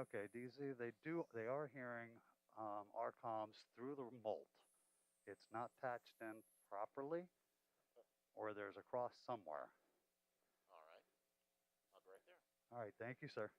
Okay, DZ, they are hearing our comms through the molt. It's not patched in properly, or there's a cross somewhere. All right. I'll go right there. All right, thank you, sir.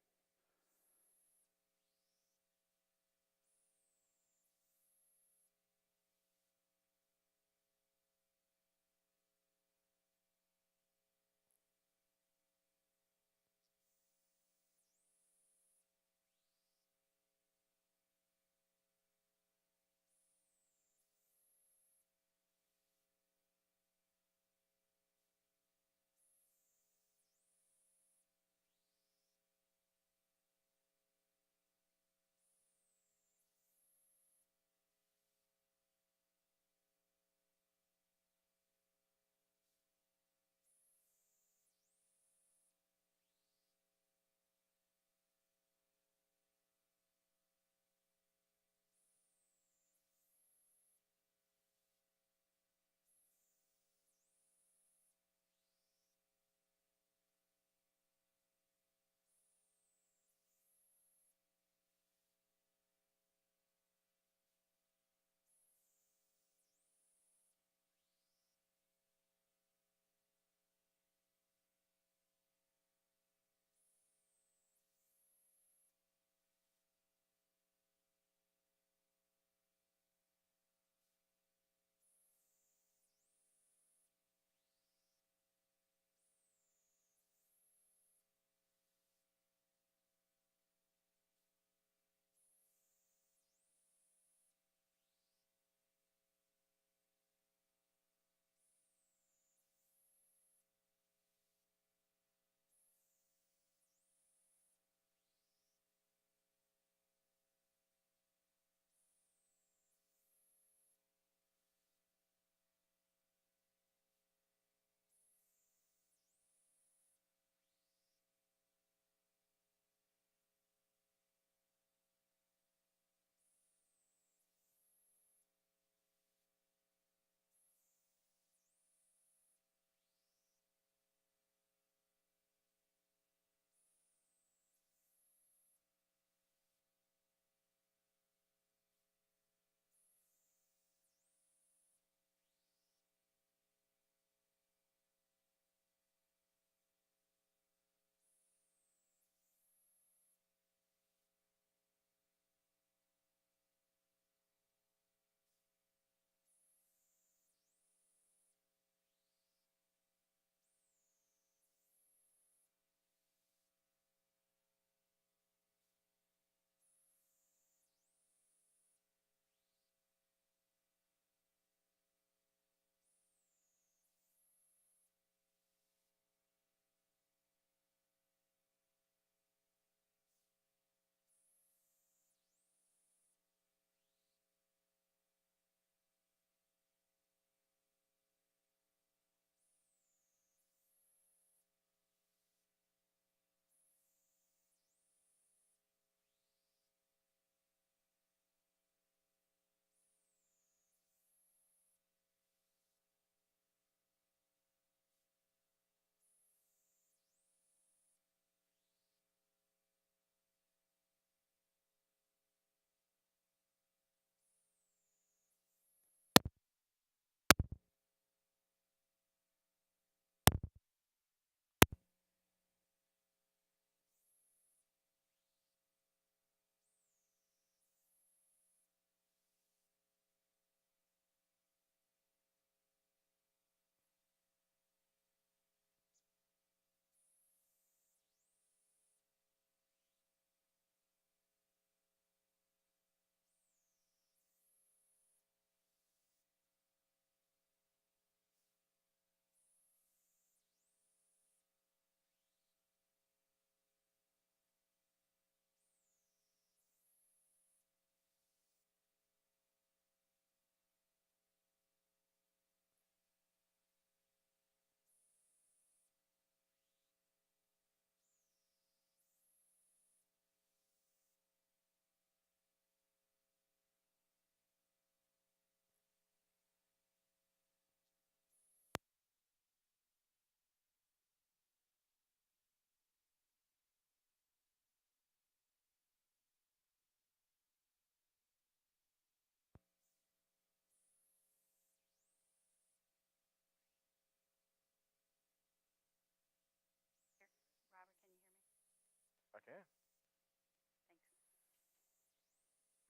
can. Thanks.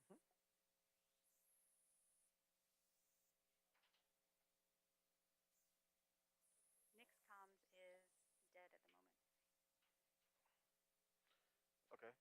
Mhm. Nick's comms is dead at the moment. Okay.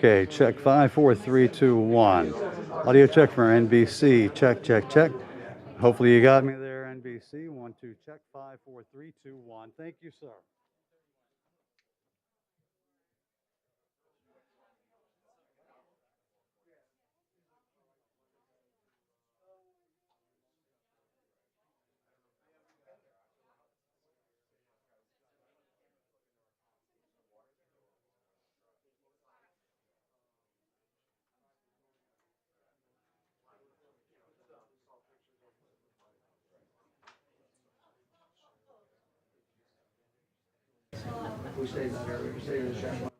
Okay, check 5, 4, 3, 2, 1. Audio check for NBC. Check, check, check. Hopefully you got me there, NBC. 1, 2, check. 5, 4, 3, 2, 1. Thank you, sir. We stayed that earlier. We stayed in the shack.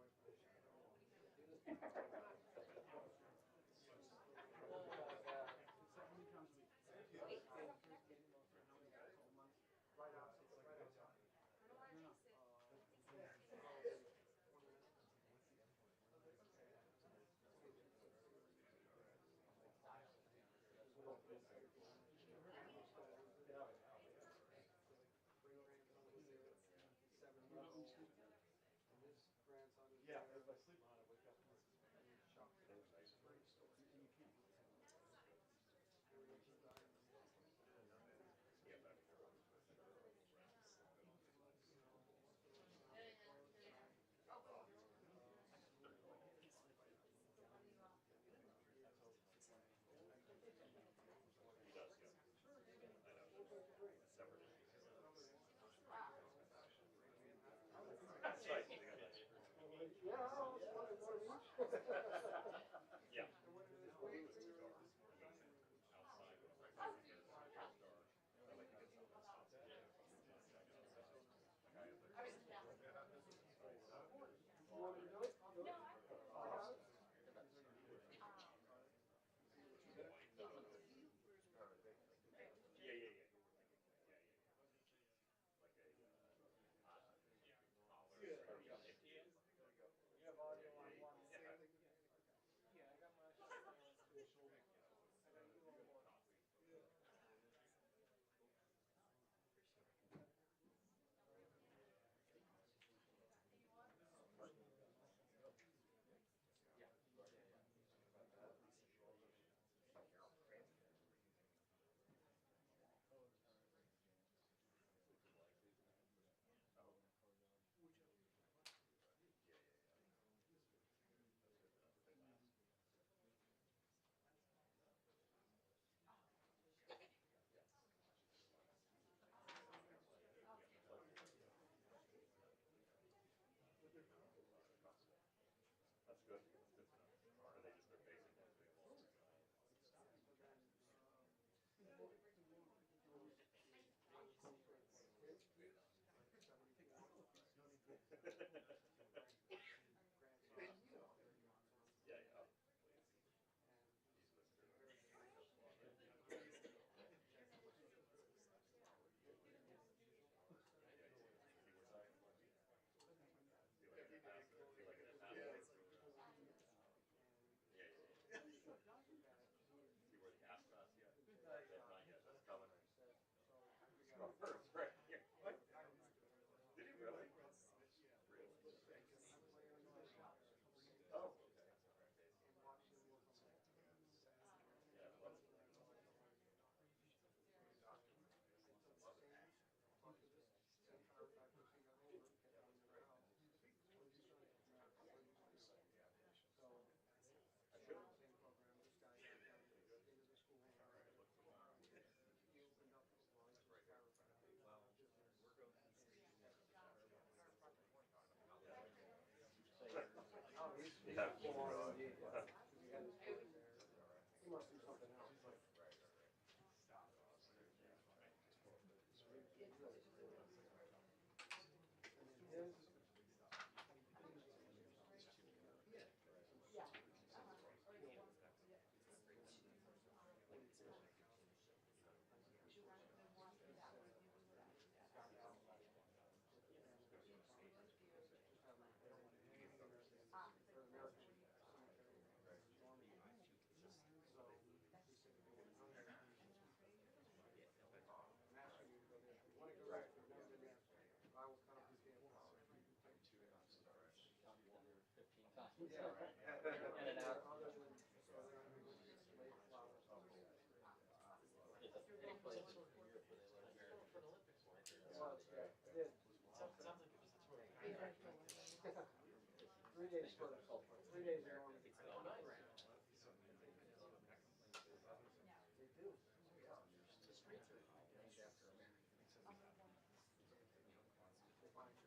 days first. 3 days are on. They do. The streets are named after them. They find you.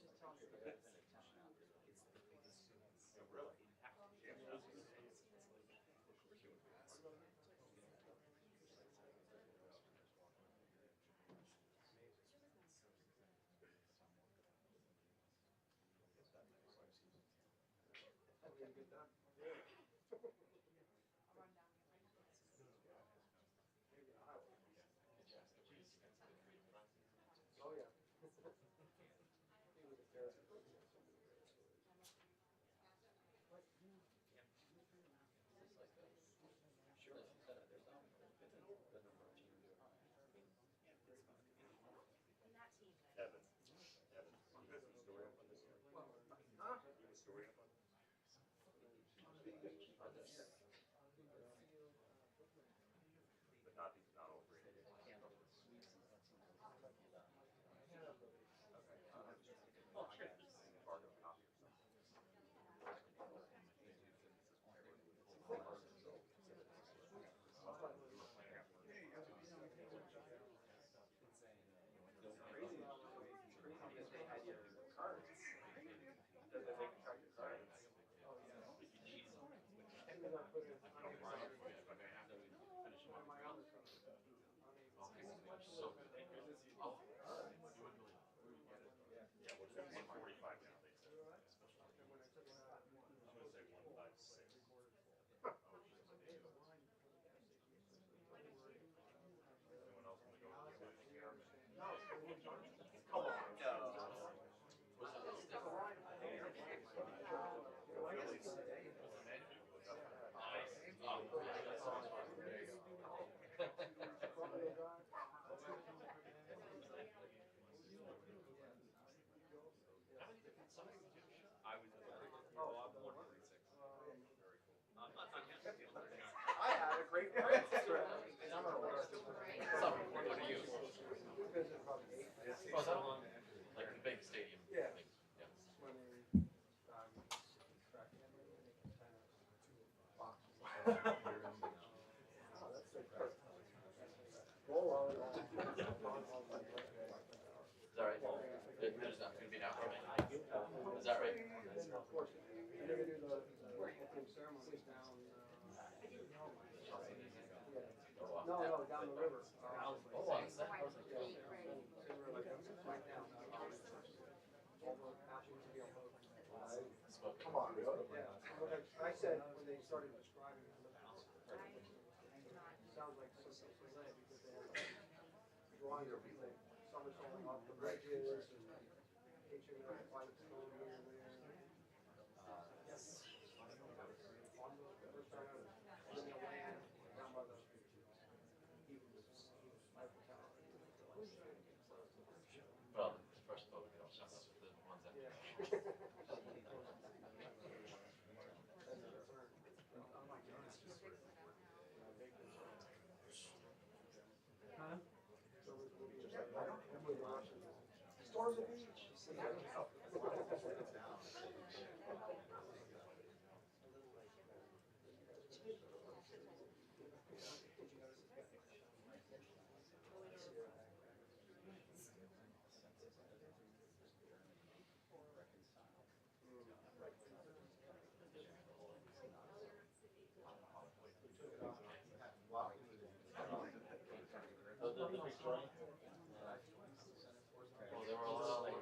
Just tell me that. Have you get done? Oh, yeah. He was a character. Huh? I had a great time. What are you? Oh, is that long? Like the big stadium Yeah. thing? Yeah. When they, Is that right? There's not going to be an outcome. Is that right? of course, and they're gonna do the opening ceremonies down, no, down the river. Oh, I was like, Right down. Over Ashland. come on, I said, when they started describing it, it sounds like some Led because they have drawings of people, somersaulting off the bridges and hitching their bikes going here and there. yes. On the first time I was in the land down by the Well, the first boat, you know, some of the ones that. Huh? Storms of beach. The big drawing? Oh, there were a lot of like,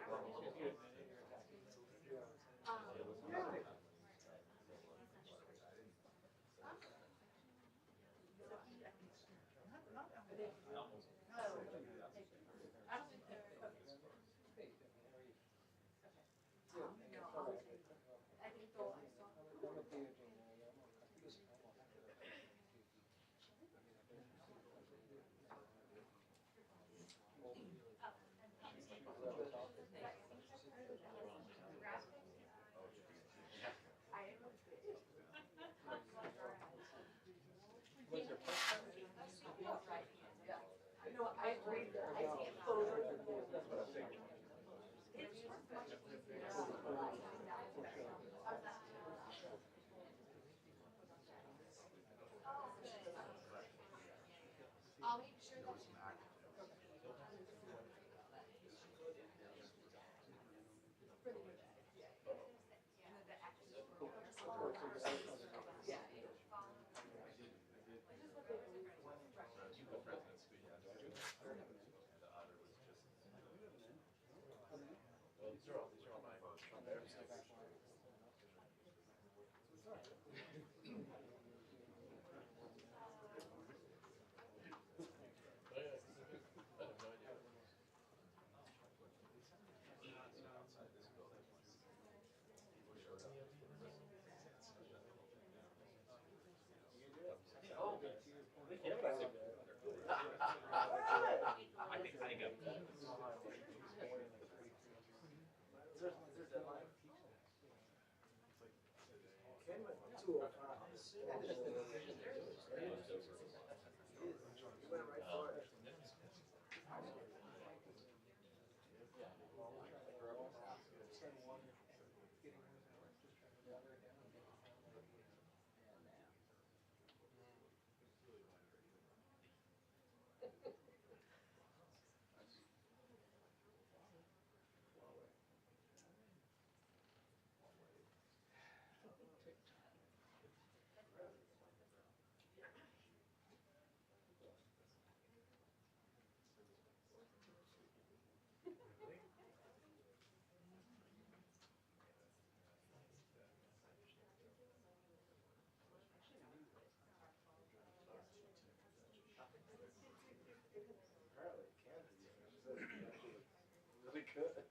Really good.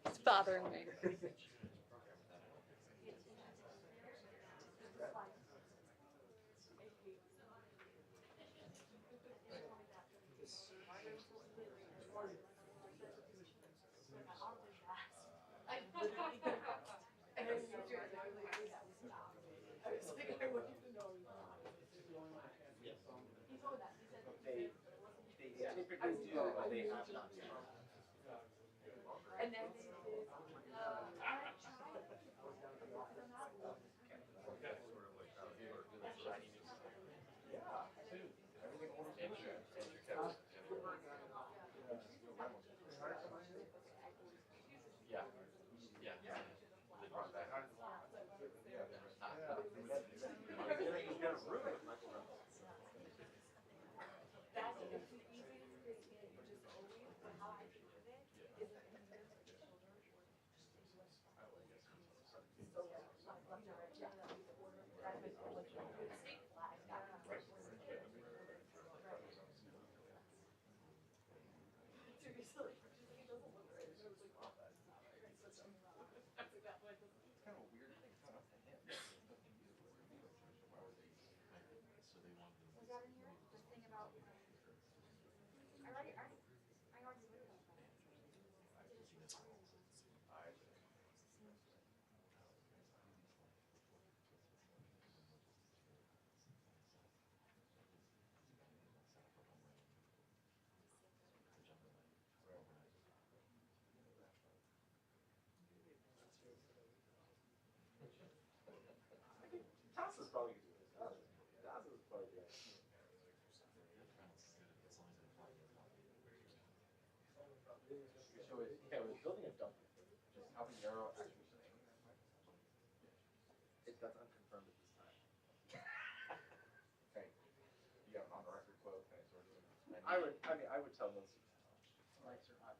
It's bothering me. They typically do, but they have not. Yeah. Yeah. They brought back. He's got a room with Michael Reynolds. Was that in here? The thing about. I already looked at that. Tassa's probably gonna do this. Tassa's probably good. So it's, yeah, we're building a dump. Just how narrow actually saying. That's unconfirmed at this time. Okay. You got an on the record quote, kind of sort of. I would tell those. Mics are hot.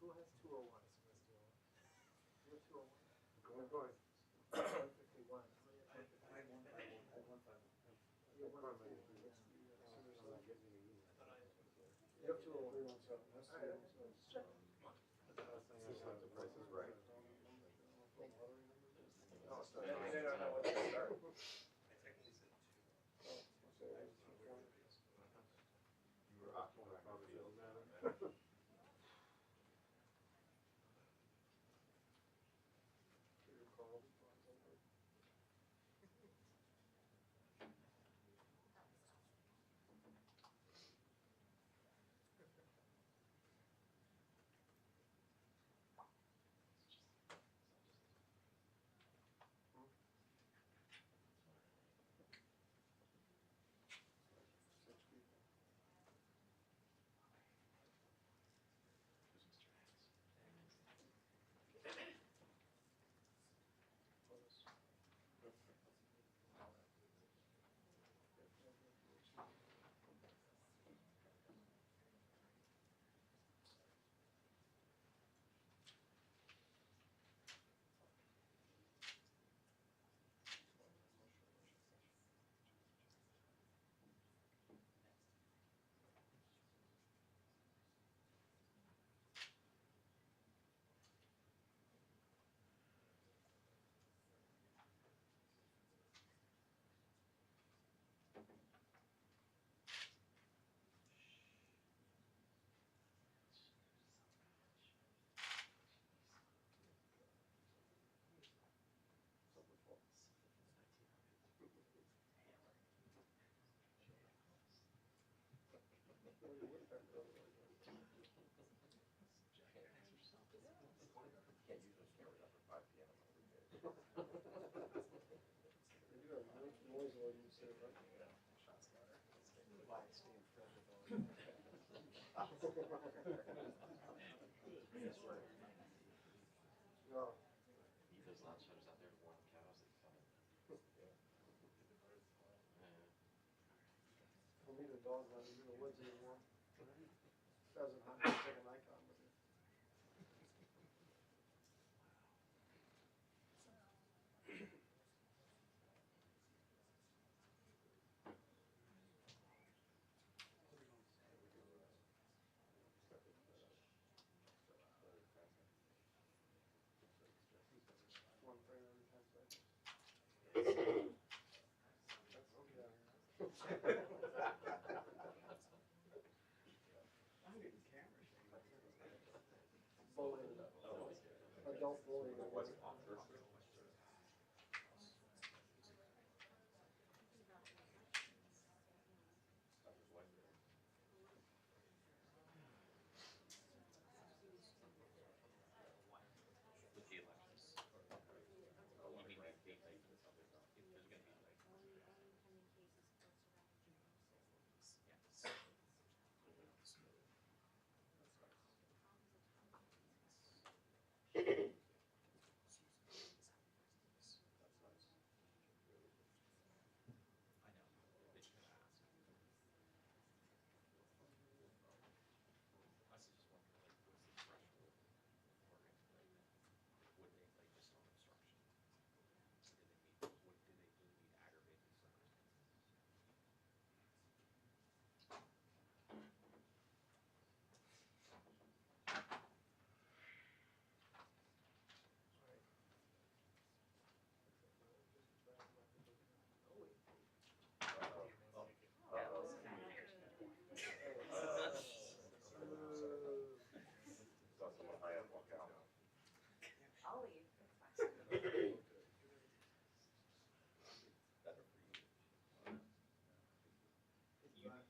Who has 201? You have 201? Going, going. 151. How many have 151? You have 151. You have 201. All right, just check. The price is right. No, it's not. Yeah, They don't know what to start. You were occupying the field. Can't use those cameras after 5 p.m. on the weekdays. They do have noise ordinance there, right? No. He does not shut us out there to warn the cows that he's coming. For me, the dog's not even in the woods anymore. Doesn't hunt, it's like an icon with it. One frame every 10 seconds. That's okay. Bullying. Adult bullying. What's offered? With the elections. You mean like the, like, if there's gonna be like. Yeah. I know, they should have asked. I was just wondering, like, what's the threshold for it, like, would they, like, just on obstruction? Or do they need, what, do they need aggravated circumstances? Saw someone high up walk out. I'll leave, it's fine. Better for you.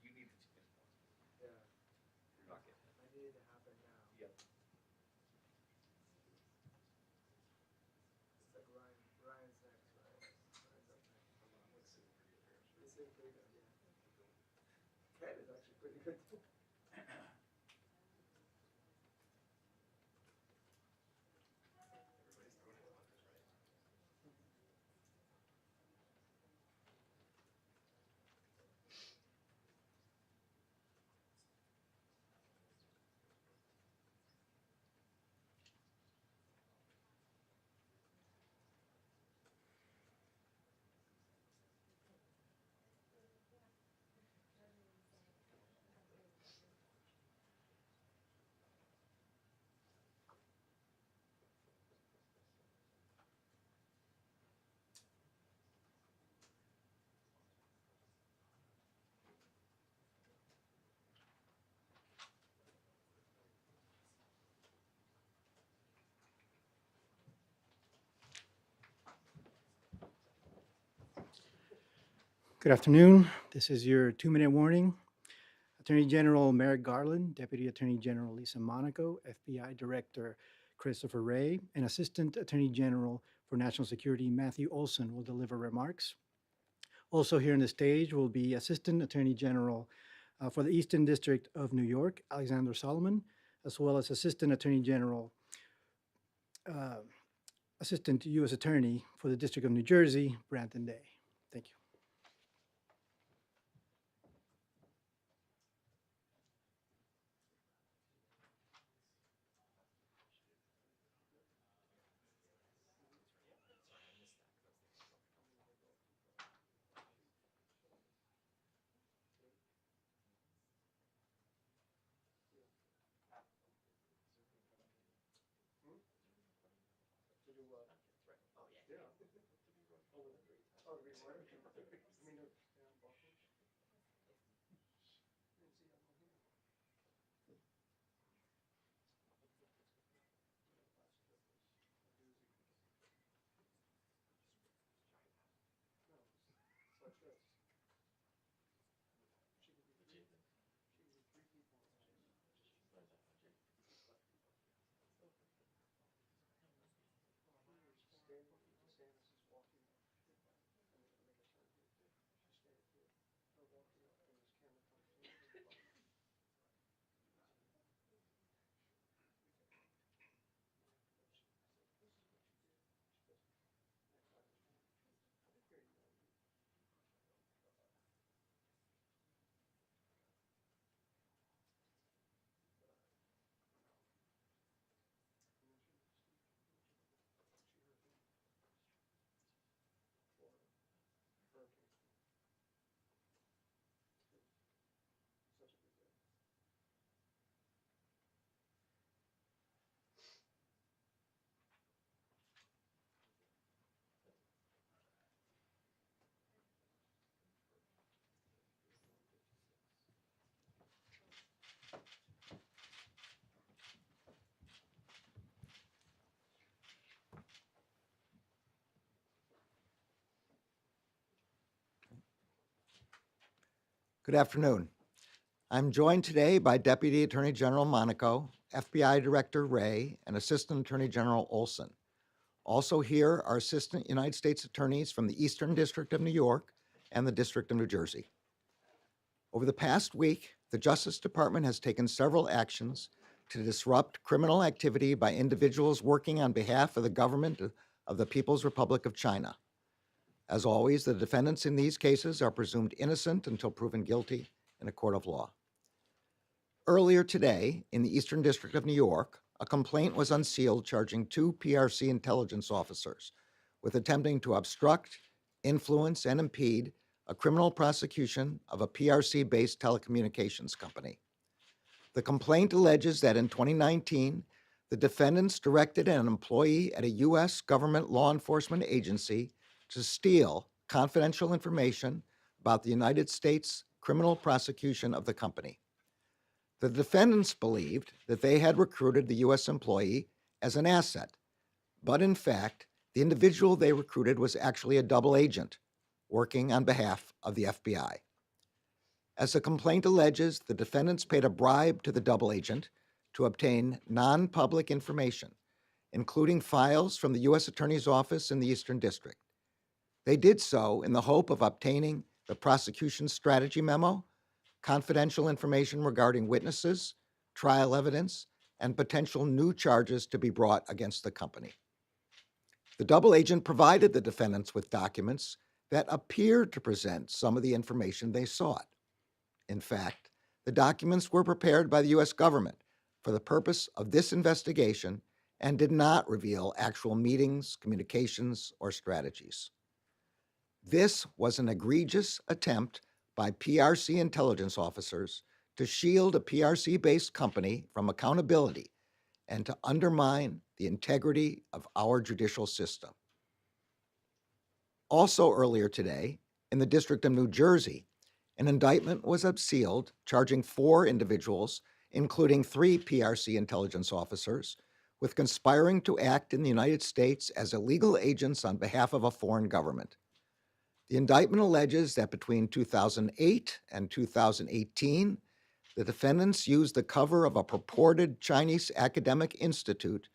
You need the chicken more. Yeah, You're not getting it. I need it to happen now. Yep. It's like Ryan's next, Ryan's up next. He seemed pretty good, yeah. Ken is actually pretty good too. Everybody's throwing it punches, right? Good afternoon. This is your 2-minute warning. Attorney General Merrick Garland, Deputy Attorney General Lisa Monaco, FBI Director Christopher Wray, and Assistant Attorney General for National Security Matthew Olson will deliver remarks. Also here on the stage will be Assistant Attorney General for the Eastern District of New York, Alexander Solomon, as well as Assistant Attorney General, Assistant U.S. Attorney for the District of New Jersey, Brandon Day. Thank you. Good afternoon. I'm joined today by Deputy Attorney General Monaco, FBI Director Wray, and Assistant Attorney General Olson. Also here are Assistant United States Attorneys from the Eastern District of New York and the District of New Jersey. Over the past week, the Justice Department has taken several actions to disrupt criminal activity by individuals working on behalf of the government of the People's Republic of China. As always, the defendants in these cases are presumed innocent until proven guilty in a court of law. Earlier today, in the Eastern District of New York, a complaint was unsealed charging 2 PRC intelligence officers with attempting to obstruct, influence, and impede a criminal prosecution of a PRC-based telecommunications company. The complaint alleges that in 2019, the defendants directed an employee at a U.S. government law enforcement agency to steal confidential information about the United States criminal prosecution of the company. The defendants believed that they had recruited the U.S. employee as an asset, but in fact, the individual they recruited was actually a double agent working on behalf of the FBI. As the complaint alleges, the defendants paid a bribe to the double agent to obtain non-public information, including files from the U.S. Attorney's Office in the Eastern District. They did so in the hope of obtaining the prosecution strategy memo, confidential information regarding witnesses, trial evidence, and potential new charges to be brought against the company. The double agent provided the defendants with documents that appeared to present some of the information they sought. In fact, the documents were prepared by the U.S. government for the purpose of this investigation and did not reveal actual meetings, communications, or strategies. This was an egregious attempt by PRC intelligence officers to shield a PRC-based company from accountability and to undermine the integrity of our judicial system. Also earlier today, in the District of New Jersey, an indictment was unsealed charging 4 individuals, including 3 PRC intelligence officers, with conspiring to act in the United States as illegal agents on behalf of a foreign government. The indictment alleges that between 2008 and 2018, the defendants used the cover of a purported Chinese academic institute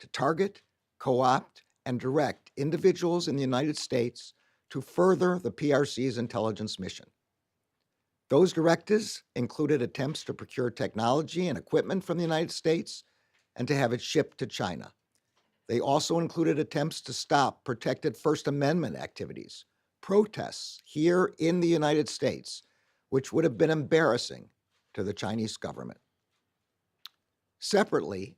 to target, co-opt, and direct individuals in the United States to further the PRC's intelligence mission. Those directives included attempts to procure technology and equipment from the United States and to have it shipped to China. They also included attempts to stop protected First Amendment activities, protests here in the United States, which would have been embarrassing to the Chinese government. Separately,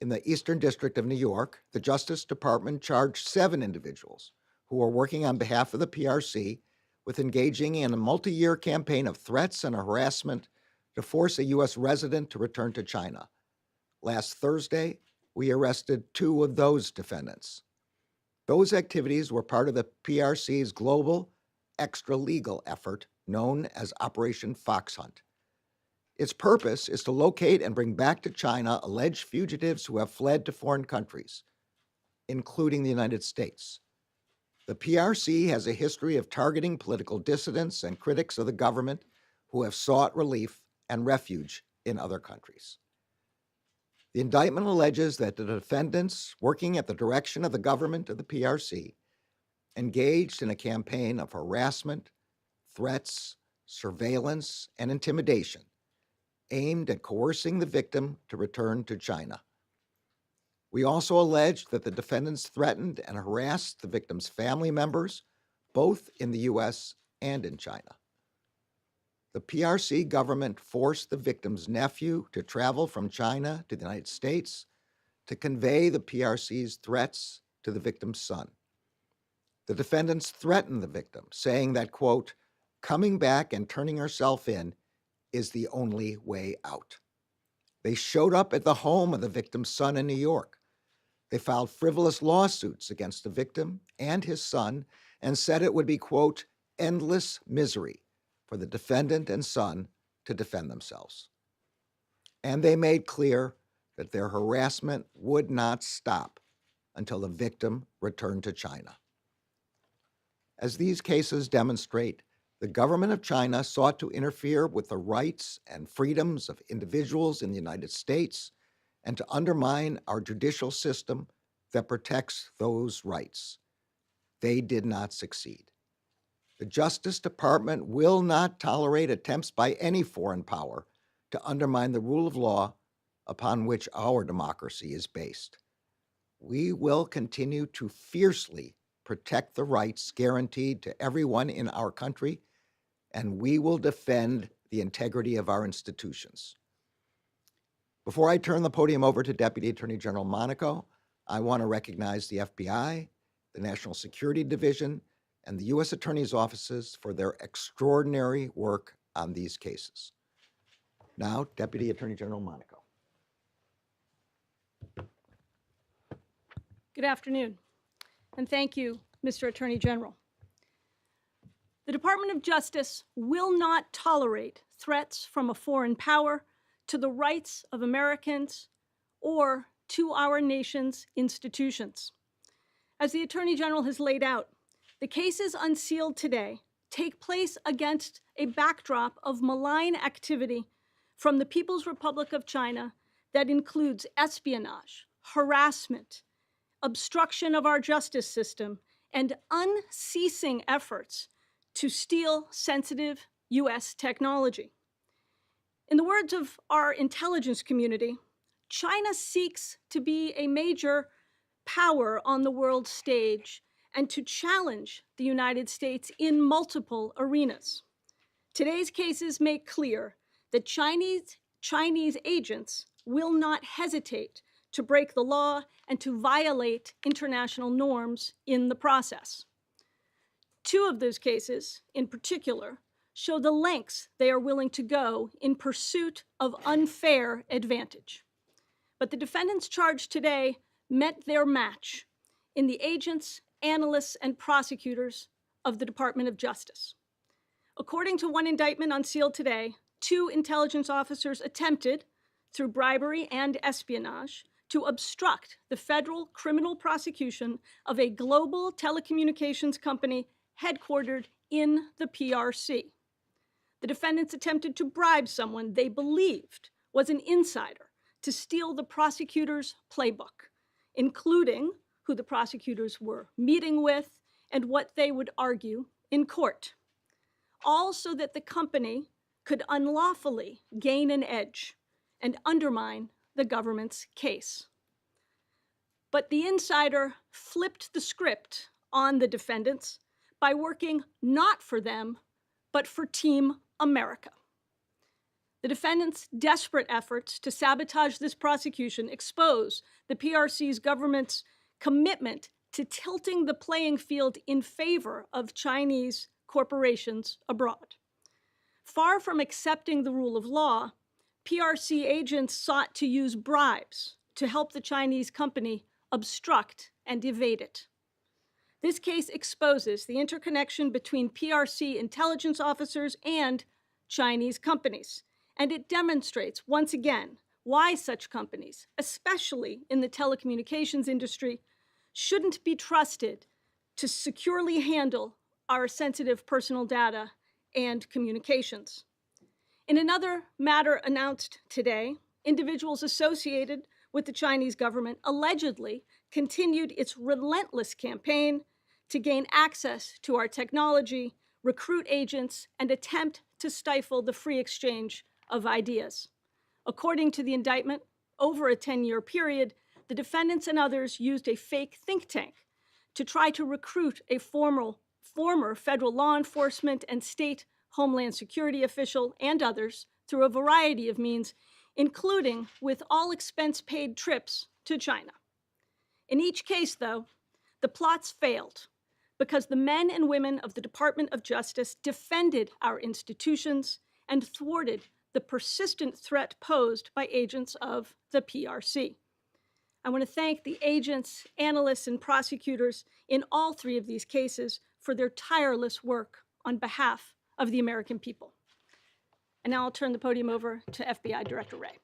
in the Eastern District of New York, the Justice Department charged 7 individuals who were working on behalf of the PRC with engaging in a multi-year campaign of threats and harassment to force a U.S. resident to return to China. Last Thursday, we arrested 2 of those defendants. Those activities were part of the PRC's global extra-legal effort known as Operation Fox Hunt. Its purpose is to locate and bring back to China alleged fugitives who have fled to foreign countries, including the United States. The PRC has a history of targeting political dissidents and critics of the government who have sought relief and refuge in other countries. The indictment alleges that the defendants, working at the direction of the government of the PRC, engaged in a campaign of harassment, threats, surveillance, and intimidation aimed at coercing the victim to return to China. We also allege that the defendants threatened and harassed the victim's family members, both in the U.S. and in China. The PRC government forced the victim's nephew to travel from China to the United States to convey the PRC's threats to the victim's son. The defendants threatened the victim, saying that, quote, coming back and turning herself in is the only way out. They showed up at the home of the victim's son in New York. They filed frivolous lawsuits against the victim and his son and said it would be, quote, endless misery for the defendant and son to defend themselves. And they made clear that their harassment would not stop until the victim returned to China. As these cases demonstrate, the government of China sought to interfere with the rights and freedoms of individuals in the United States and to undermine our judicial system that protects those rights. They did not succeed. The Justice Department will not tolerate attempts by any foreign power to undermine the rule of law upon which our democracy is based. We will continue to fiercely protect the rights guaranteed to everyone in our country, and we will defend the integrity of our institutions. Before I turn the podium over to Deputy Attorney General Monaco, I want to recognize the FBI, the National Security Division, and the U.S. Attorney's offices for their extraordinary work on these cases. Now, Deputy Attorney General Monaco. Good afternoon, and thank you, Mr. Attorney General. The Department of Justice will not tolerate threats from a foreign power to the rights of Americans or to our nation's institutions. As the Attorney General has laid out, the cases unsealed today take place against a backdrop of malign activity from the People's Republic of China that includes espionage, harassment, obstruction of our justice system, and unceasing efforts to steal sensitive U.S. technology. In the words of our intelligence community, China seeks to be a major power on the world stage and to challenge the United States in multiple arenas. Today's cases make clear that Chinese agents will not hesitate to break the law and to violate international norms in the process. 2 of those cases, in particular, show the lengths they are willing to go in pursuit of unfair advantage. But the defendants charged today met their match in the agents, analysts, and prosecutors of the Department of Justice. According to one indictment unsealed today, 2 intelligence officers attempted, through bribery and espionage, to obstruct the federal criminal prosecution of a global telecommunications company headquartered in the PRC. The defendants attempted to bribe someone they believed was an insider to steal the prosecutor's playbook, including who the prosecutors were meeting with and what they would argue in court, all so that the company could unlawfully gain an edge and undermine the government's case. But the insider flipped the script on the defendants by working not for them, but for Team America. The defendants' desperate efforts to sabotage this prosecution expose the PRC's government's commitment to tilting the playing field in favor of Chinese corporations abroad. Far from accepting the rule of law, PRC agents sought to use bribes to help the Chinese company obstruct and evade it. This case exposes the interconnection between PRC intelligence officers and Chinese companies, and it demonstrates once again why such companies, especially in the telecommunications industry, shouldn't be trusted to securely handle our sensitive personal data and communications. In another matter announced today, individuals associated with the Chinese government allegedly continued its relentless campaign to gain access to our technology, recruit agents, and attempt to stifle the free exchange of ideas. According to the indictment, over a 10-year period, the defendants and others used a fake think tank to try to recruit a former federal law enforcement and state homeland security official and others through a variety of means, including with all expense-paid trips to China. In each case, though, the plots failed because the men and women of the Department of Justice defended our institutions and thwarted the persistent threat posed by agents of the PRC. I want to thank the agents, analysts, and prosecutors in all three of these cases for their tireless work on behalf of the American people. And now I'll turn the podium over to FBI Director Wray.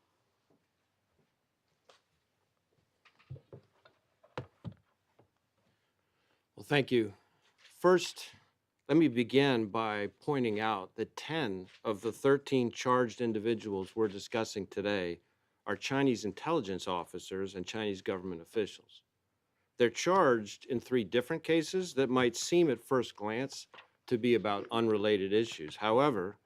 Well, thank you. First, let me begin by pointing out that 10 of the 13 charged individuals we're discussing today are Chinese intelligence officers and Chinese government officials. They're charged in 3 different cases that might seem at first glance to be about unrelated issues. However,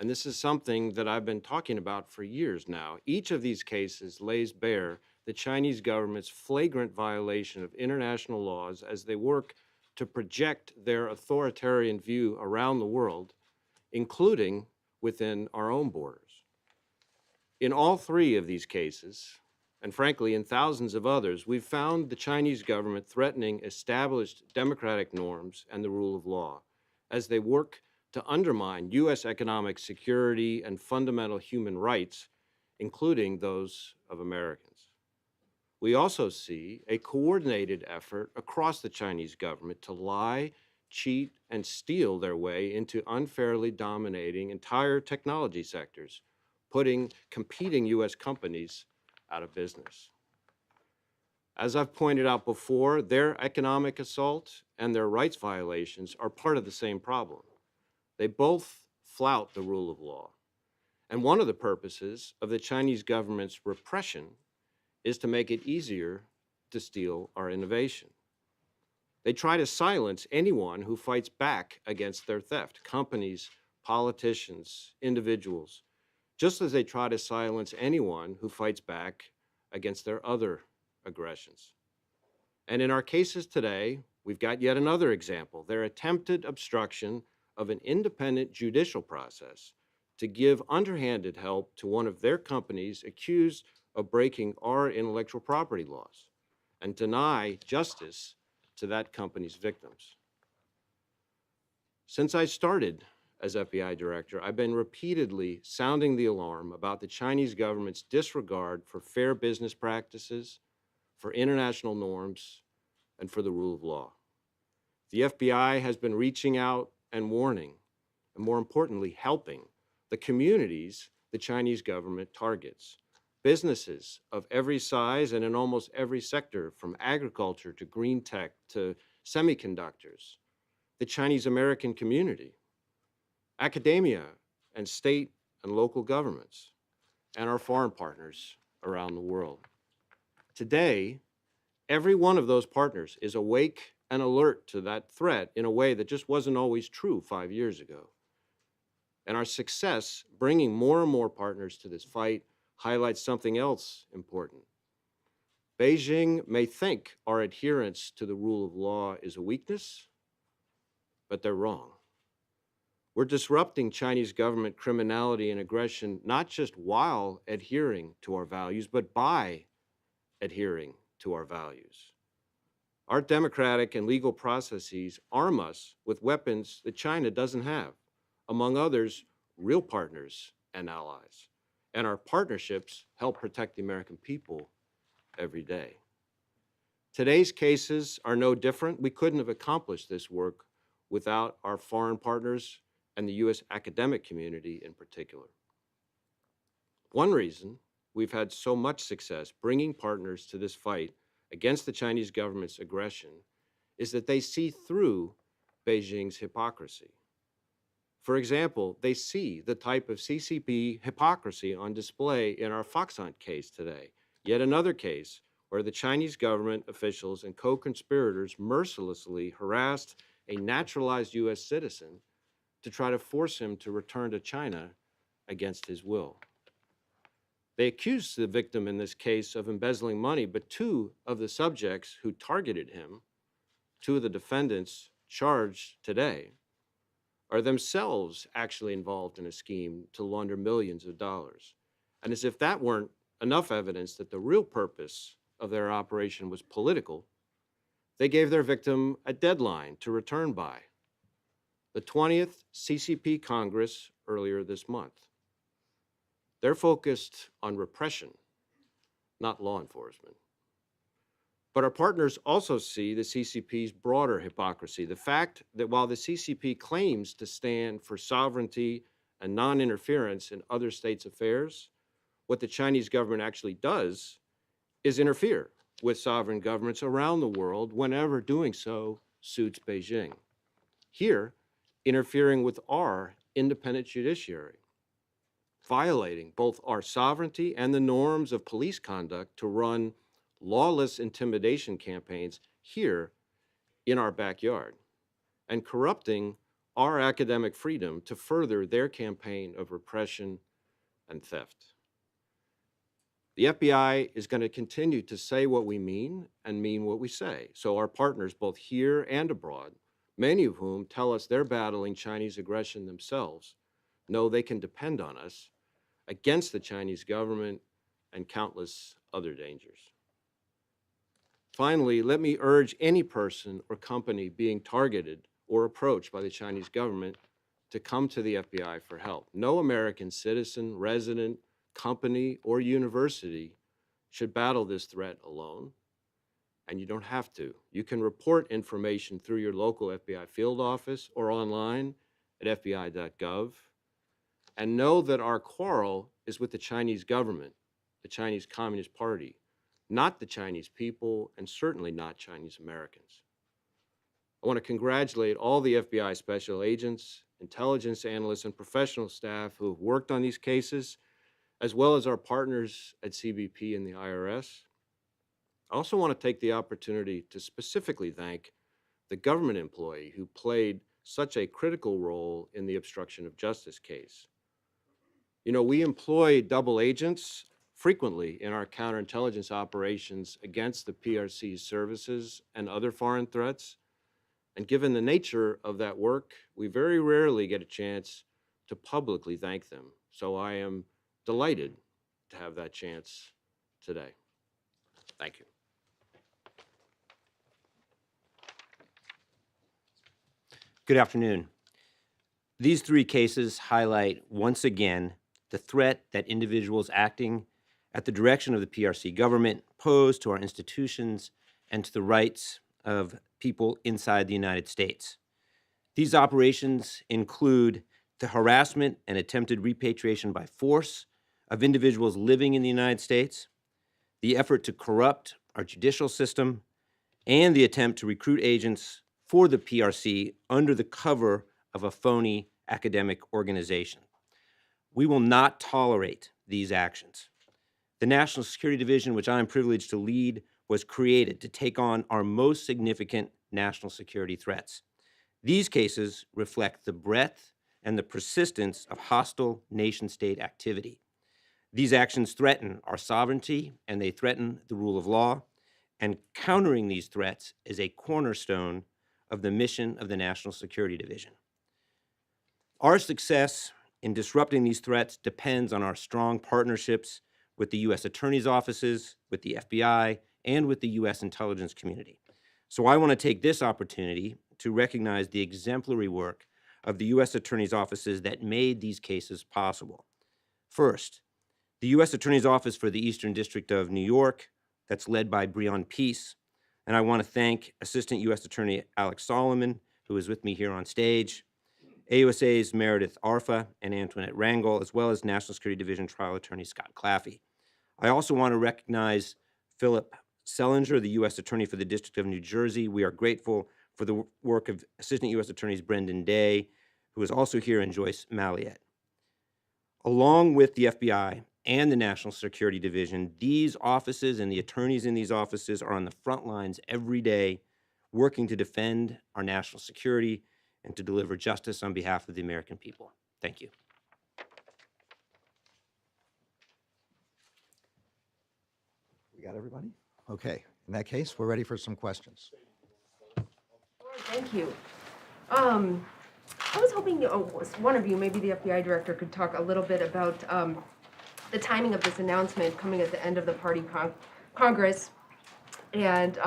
and this is something that I've been talking about for years now, each of these cases lays bare the Chinese government's flagrant violation of international laws as they work to project their authoritarian view around the world, including within our own borders. In all 3 of these cases, and frankly in thousands of others, we've found the Chinese government threatening established democratic norms and the rule of law as they work to undermine U.S. economic security and fundamental human rights, including those of Americans. We also see a coordinated effort across the Chinese government to lie, cheat, and steal their way into unfairly dominating entire technology sectors, putting competing U.S. companies out of business. As I've pointed out before, their economic assault and their rights violations are part of the same problem. They both flout the rule of law. And one of the purposes of the Chinese government's repression is to make it easier to steal our innovation. They try to silence anyone who fights back against their theft, companies, politicians, individuals, just as they try to silence anyone who fights back against their other aggressions. And in our cases today, we've got yet another example, their attempted obstruction of an independent judicial process to give underhanded help to one of their companies accused of breaking our intellectual property laws and deny justice to that company's victims. Since I started as FBI director, I've been repeatedly sounding the alarm about the Chinese government's disregard for fair business practices, for international norms, and for the rule of law. The FBI has been reaching out and warning, and more importantly, helping the communities the Chinese government targets. Businesses of every size and in almost every sector, from agriculture to green tech to semiconductors, the Chinese American community, academia, and state and local governments, and our foreign partners around the world. Today, every one of those partners is awake and alert to that threat in a way that just wasn't always true 5 years ago. And our success bringing more and more partners to this fight highlights something else important. Beijing may think our adherence to the rule of law is a weakness, but they're wrong. We're disrupting Chinese government criminality and aggression not just while adhering to our values, but by adhering to our values. Our democratic and legal processes arm us with weapons that China doesn't have, among others, real partners and allies. And our partnerships help protect the American people every day. Today's cases are no different. We couldn't have accomplished this work without our foreign partners and the U.S. academic community in particular. One reason we've had so much success bringing partners to this fight against the Chinese government's aggression is that they see through Beijing's hypocrisy. For example, they see the type of CCP hypocrisy on display in our Fox Hunt case today, yet another case where the Chinese government officials and co-conspirators mercilessly harassed a naturalized U.S. citizen to try to force him to return to China against his will. They accused the victim in this case of embezzling money, but two of the subjects who targeted him, two of the defendants charged today, are themselves actually involved in a scheme to launder millions of dollars. And as if that weren't enough evidence that the real purpose of their operation was political, they gave their victim a deadline to return by, the 20th CCP Congress earlier this month. They're focused on repression, not law enforcement. But our partners also see the CCP's broader hypocrisy, the fact that while the CCP claims to stand for sovereignty and non-interference in other states' affairs, what the Chinese government actually does is interfere with sovereign governments around the world whenever doing so suits Beijing. Here, interfering with our independent judiciary, violating both our sovereignty and the norms of police conduct to run lawless intimidation campaigns here in our backyard, and corrupting our academic freedom to further their campaign of repression and theft. The FBI is going to continue to say what we mean and mean what we say. So our partners, both here and abroad, many of whom tell us they're battling Chinese aggression themselves, know they can depend on us against the Chinese government and countless other dangers. Finally, let me urge any person or company being targeted or approached by the Chinese government to come to the FBI for help. No American citizen, resident, company, or university should battle this threat alone, and you don't have to. You can report information through your local FBI field office or online at fbi.gov, and know that our quarrel is with the Chinese government, the Chinese Communist Party, not the Chinese people, and certainly not Chinese Americans. I want to congratulate all the FBI special agents, intelligence analysts, and professional staff who have worked on these cases, as well as our partners at CBP and the IRS. I also want to take the opportunity to specifically thank the government employee who played such a critical role in the obstruction of justice case. You know, we employ double agents frequently in our counterintelligence operations against the PRC's services and other foreign threats. And given the nature of that work, we very rarely get a chance to publicly thank them. So I am delighted to have that chance today. Thank you. Good afternoon. These three cases highlight once again the threat that individuals acting at the direction of the PRC government pose to our institutions and to the rights of people inside the United States. These operations include the harassment and attempted repatriation by force of individuals living in the United States, the effort to corrupt our judicial system, and the attempt to recruit agents for the PRC under the cover of a phony academic organization. We will not tolerate these actions. The National Security Division, which I am privileged to lead, was created to take on our most significant national security threats. These cases reflect the breadth and the persistence of hostile nation-state activity. These actions threaten our sovereignty and they threaten the rule of law, and countering these threats is a cornerstone of the mission of the National Security Division. Our success in disrupting these threats depends on our strong partnerships with the U.S. Attorney's offices, with the FBI, and with the U.S. intelligence community. So I want to take this opportunity to recognize the exemplary work of the U.S. Attorney's offices that made these cases possible. First, the U.S. Attorney's Office for the Eastern District of New York, that's led by Breon Peace. And I want to thank Assistant U.S. Attorney Alex Solomon, who is with me here on stage, AUSA's Meredith Arfa and Antoinette Rangel, as well as National Security Division Trial Attorney Scott Claffey. I also want to recognize Philip Sellinger, the U.S. Attorney for the District of New Jersey. We are grateful for the work of Assistant U.S. Attorneys Brendan Day, who is also here, and Joyce Malliette. Along with the FBI and the National Security Division, these offices and the attorneys in these offices are on the front lines every day, working to defend our national security and to deliver justice on behalf of the American people. Thank you. We got everybody? Okay, in that case, we're ready for some questions. Thank you. I was hoping one of you, maybe the FBI director, could talk a little bit about the timing of this announcement coming at the end of the party Congress and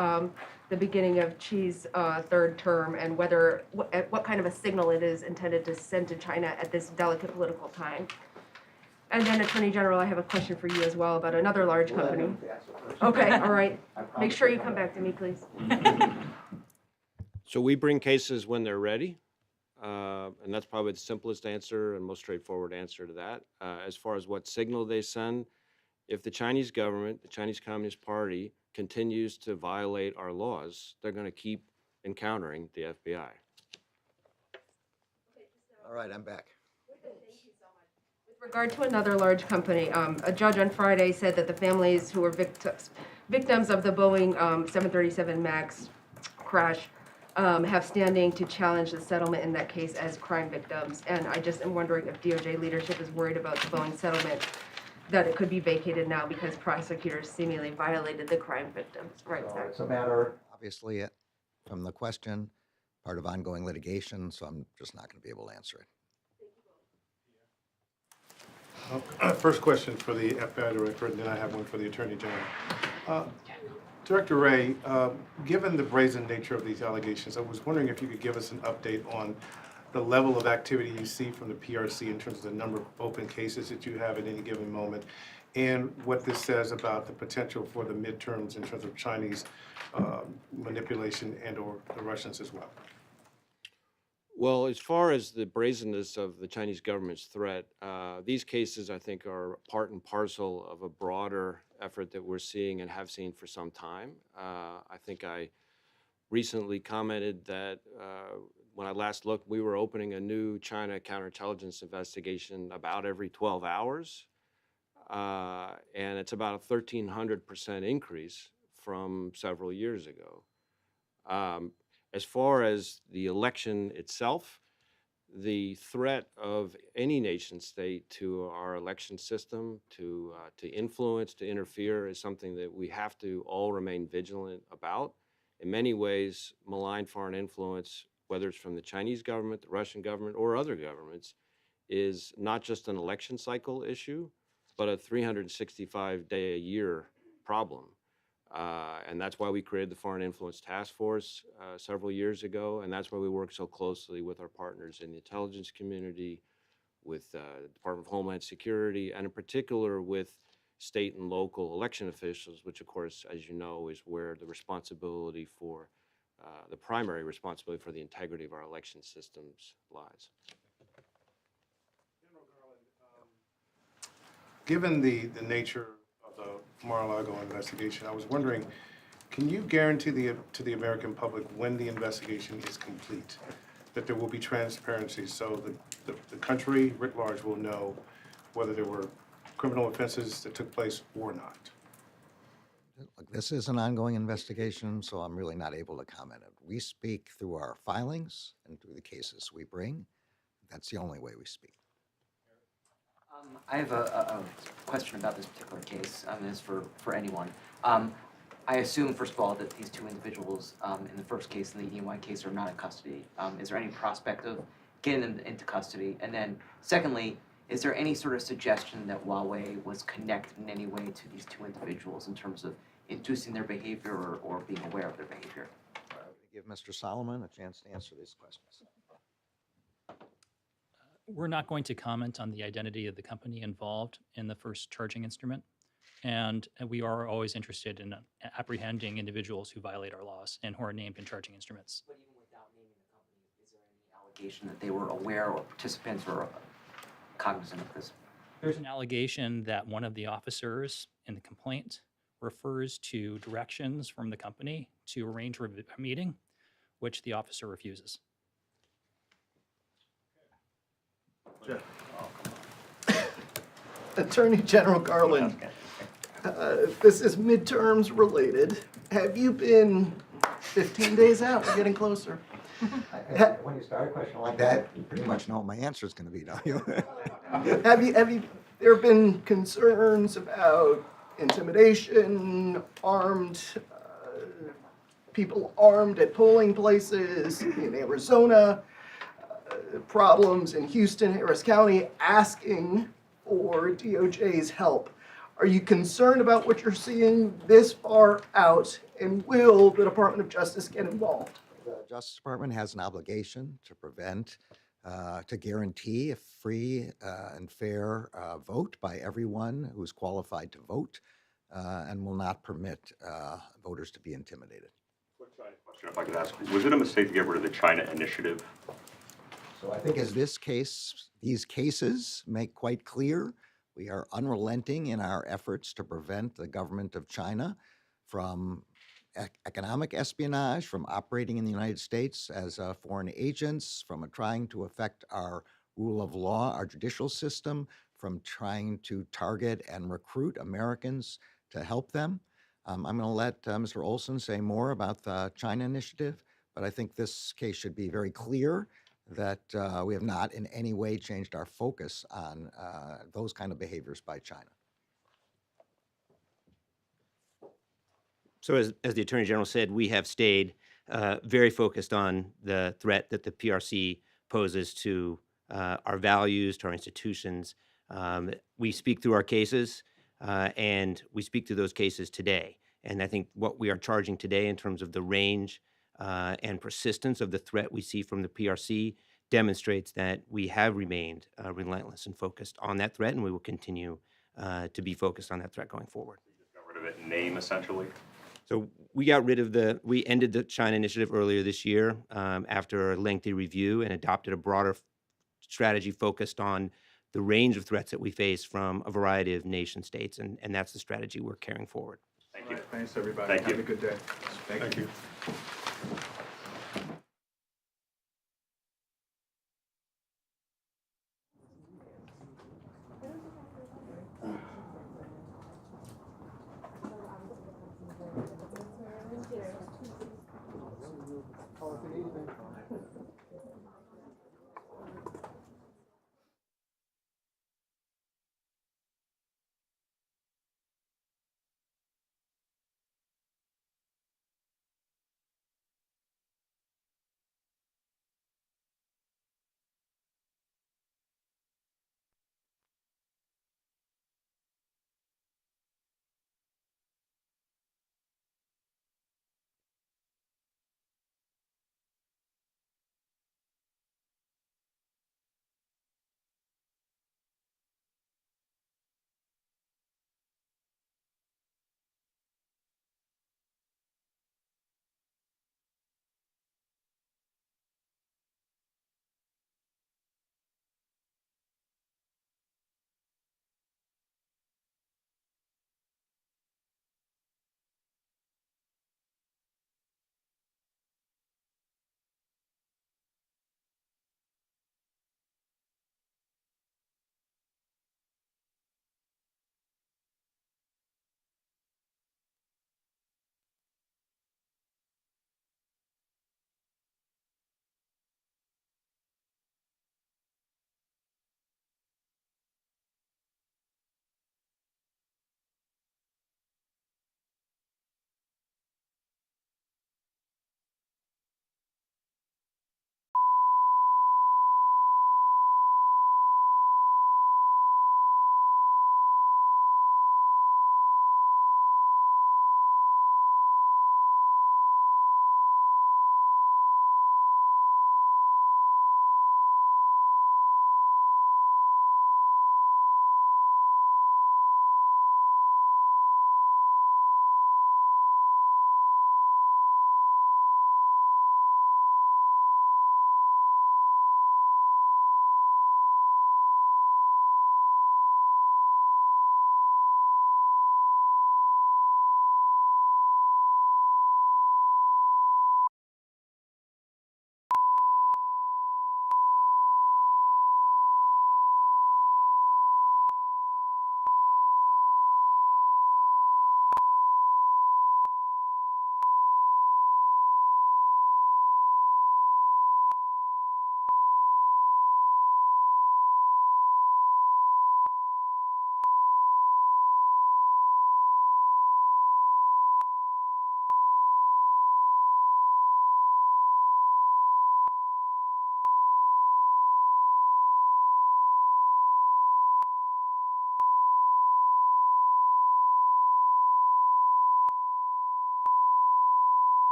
the beginning of Xi's third term, and what kind of a signal it is intended to send to China at this delicate political time. And then, Attorney General, I have a question for you as well about another large company. Okay, all right. Make sure you come back to me, please. So we bring cases when they're ready, and that's probably the simplest answer and most straightforward answer to that. As far as what signal they send, if the Chinese government, the Chinese Communist Party, continues to violate our laws, they're going to keep encountering the FBI. All right, I'm back. With regard to another large company, a judge on Friday said that the families who were victims of the Boeing 737 MAX crash have standing to challenge the settlement in that case as crime victims. And I just am wondering if DOJ leadership is worried about the Boeing settlement, that it could be vacated now because prosecutors seemingly violated the crime victims' rights. So it's a matter, obviously, from the question, part of ongoing litigation, so I'm just not going to be able to answer it. First question for the FBI director, and then I have one for the Attorney General. Director Wray, given the brazen nature of these allegations, I was wondering if you could give us an update on the level of activity you see from the PRC in terms of the number of open cases that you have at any given moment, and what this says about the potential for the midterms in terms of Chinese manipulation and or the Russians as well. Well, as far as the brazenness of the Chinese government's threat, these cases, I think, are part and parcel of a broader effort that we're seeing and have seen for some time. I think I recently commented that when I last looked, we were opening a new China counterintelligence investigation about every 12 hours. And it's about a 1,300% increase from several years ago. As far as the election itself, the threat of any nation state to our election system, to influence, to interfere, is something that we have to all remain vigilant about. In many ways, malign foreign influence, whether it's from the Chinese government, the Russian government, or other governments, is not just an election cycle issue, but a 365-day-a-year problem. And that's why we created the Foreign Influence Task Force several years ago, and that's why we work so closely with our partners in the intelligence community, with the Department of Homeland Security, and in particular with state and local election officials, which of course, as you know, is where the responsibility for, the primary responsibility for the integrity of our election systems lies. General Garland, given the nature of the Mar-a-Lago investigation, I was wondering Can you guarantee to the American public when the investigation is complete, that there will be transparency so the country writ large will know whether there were criminal offenses that took place or not? Look, this is an ongoing investigation, so I'm really not able to comment. We speak through our filings and through the cases we bring. That's the only way we speak. I have a question about this particular case, and it's for anyone. I assume, first of all, that these two individuals in the first case and the EY case are not in custody. Is there any prospect of getting them into custody? And then secondly, is there any sort of suggestion that Huawei was connected in any way to these two individuals in terms of inducing their behavior or being aware of their behavior? Give Mr. Solomon a chance to answer these questions. We're not going to comment on the identity of the company involved in the first charging instrument. And we are always interested in apprehending individuals who violate our laws and who are named in charging instruments. But even without naming the company, is there any allegation that they were aware or participants or cognizant of this? There's an allegation that one of the officers in the complaint refers to directions from the company to arrange a meeting, which the officer refuses. Attorney General Garland, this is midterms related. Have you been 15 days out? We're getting closer. When you start a question like that, you pretty much know what my answer is going to be, don't you? There have been concerns about intimidation, people armed at polling places in Arizona, problems in Houston, Harris County, asking for DOJ's help. Are you concerned about what you're seeing this far out, and will the Department of Justice get involved? The Justice Department has an obligation to to guarantee a free and fair vote by everyone who's qualified to vote, and will not permit voters to be intimidated. Quick side question, if I could ask, was it a mistake to get rid of the China initiative? So I think as these cases make quite clear, we are unrelenting in our efforts to prevent the government of China from economic espionage, from operating in the United States as foreign agents, from trying to affect our rule of law, our judicial system, from trying to target and recruit Americans to help them. I'm going to let Mr. Olson say more about the China initiative, but I think this case should be very clear that we have not in any way changed our focus on those kind of behaviors by China. So as the Attorney General said, we have stayed very focused on the threat that the PRC poses to our values, to our institutions. We speak through our cases, and we speak through those cases today. And I think what we are charging today in terms of the range and persistence of the threat we see from the PRC demonstrates that we have remained relentless and focused on that threat, and we will continue to be focused on that threat going forward. You just got rid of it in name, essentially? So we ended the China initiative earlier this year after a lengthy review and adopted a broader strategy focused on the range of threats that we face from a variety of nation states, and that's the strategy we're carrying forward. Thank you. Thanks, everybody. Thank you. Have a good day. Thank you.